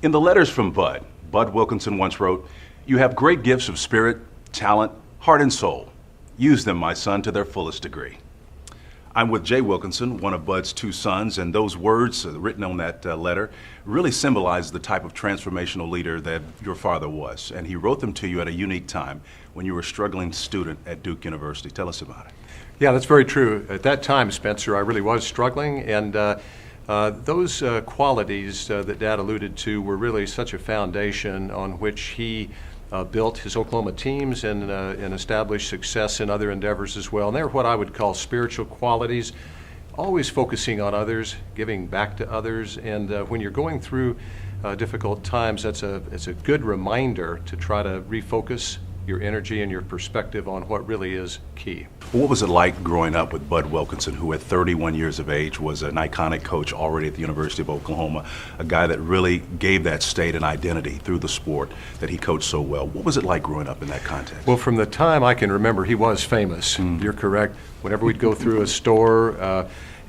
In the letters from Bud Wilkinson once wrote, "You have great gifts of spirit, talent, heart, and soul. Use them, my son, to their fullest degree." I'm with Jay Wilkinson, one of Bud's two sons, and those words written on that letter really symbolize the type of transformational leader that your father was. And he wrote them to you at a unique time when you were a struggling student at Duke University. Tell us about it. Yeah, that's very true. At that time, Spencer, I really was struggling, and those qualities that Dad alluded to were really such a foundation on which he built his Oklahoma teams and established success in other endeavors as well. And they're what I would call spiritual qualities, always focusing on others, giving back to others. And when you're going through difficult times, it's a good reminder to try to refocus your energy and your perspective on what really is key. What was it like growing up with Bud Wilkinson, who at 31 years of age was an iconic coach already at the University of Oklahoma, a guy that really gave that state an identity through the sport that he coached so well? What was it like growing up in that context? Well, from the time I can remember, he was famous. You're correct. Whenever we'd go through a store,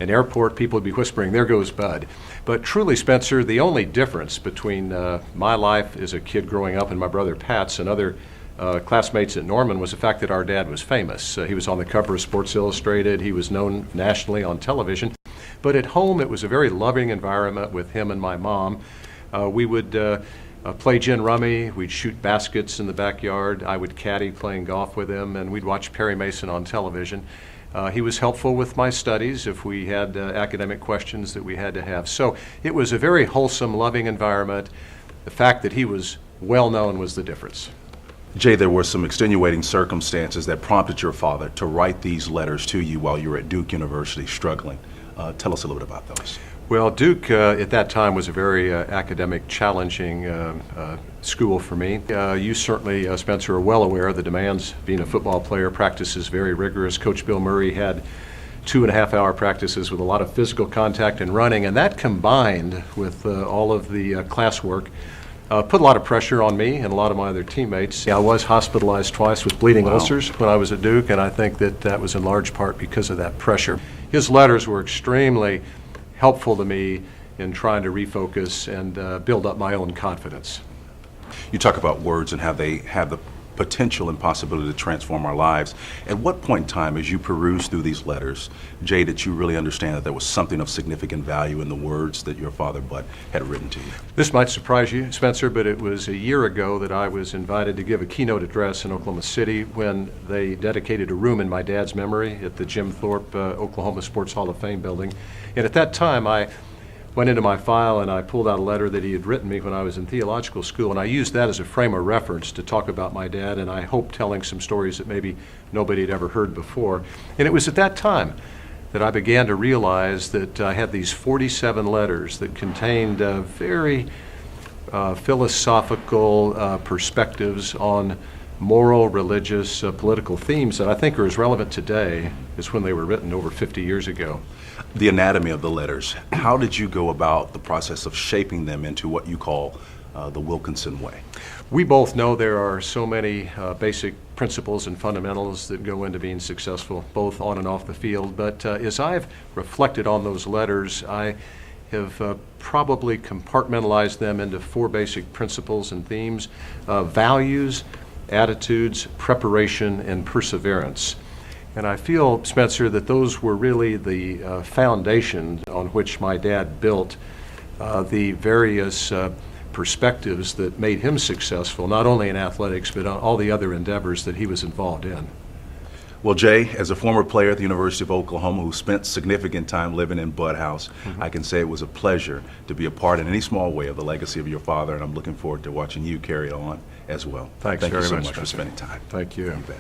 an airport, people would be whispering, "There goes Bud." But truly, Spencer, the only difference between my life as a kid growing up and my brother Pat's and other classmates at Norman was the fact that our dad was famous. He was on the cover of Sports Illustrated. He was known nationally on television. But at home, it was a very loving environment with him and my mom. We would play gin rummy. We'd shoot baskets in the backyard. I would caddy playing golf with him, and we'd watch Perry Mason on television. He was helpful with my studies if we had academic questions that we had to have. So it was a very wholesome, loving environment. The fact that he was well known was the difference. Jay, there were some extenuating circumstances that prompted your father to write these letters to you while you were at Duke University struggling. Tell us a little bit about those. Well, Duke at that time was a very academic, challenging school for me. You certainly, Spencer, are well aware of the demands. Being a football player, practice is very rigorous. Coach Bill Murray had 2.5-hour practices with a lot of physical contact and running, and that combined with all of the classwork put a lot of pressure on me and a lot of my other teammates. I was hospitalized twice with bleeding ulcers when I was at Duke, and I think that was in large part because of that pressure. His letters were extremely helpful to me in trying to refocus and build up my own confidence. You talk about words and how they have the potential and possibility to transform our lives. At what point in time, as you peruse through these letters, Jay, did you really understand that there was something of significant value in the words that your father, Bud, had written to you? This might surprise you, Spencer, but it was a year ago that I was invited to give a keynote address in Oklahoma City when they dedicated a room in my dad's memory at the Jim Thorpe Oklahoma Sports Hall of Fame building. And at that time, I went into my file and I pulled out a letter that he had written me when I was in theological school, and I used that as a frame of reference to talk about my dad, and I hope telling some stories that maybe nobody had ever heard before. And it was at that time that I began to realize that I had these 47 letters that contained very philosophical perspectives on moral, religious, political themes that I think are as relevant today as when they were written over 50 years ago. The anatomy of the letters, how did you go about the process of shaping them into what you call the Wilkinson Way? We both know there are so many basic principles and fundamentals that go into being successful, both on and off the field. But as I've reflected on those letters, I have probably compartmentalized them into 4 basic principles and themes: values, attitudes, preparation, and perseverance. And I feel, Spencer, that those were really the foundation on which my dad built the various perspectives that made him successful, not only in athletics, but on all the other endeavors that he was involved in. Well, Jay, as a former player at the University of Oklahoma who spent significant time living in Bud House, I can say it was a pleasure to be a part in any small way of the legacy of your father, and I'm looking forward to watching you carry it on as well. Thank you very so much, much for Spencer. spending time. Thank you. You bet.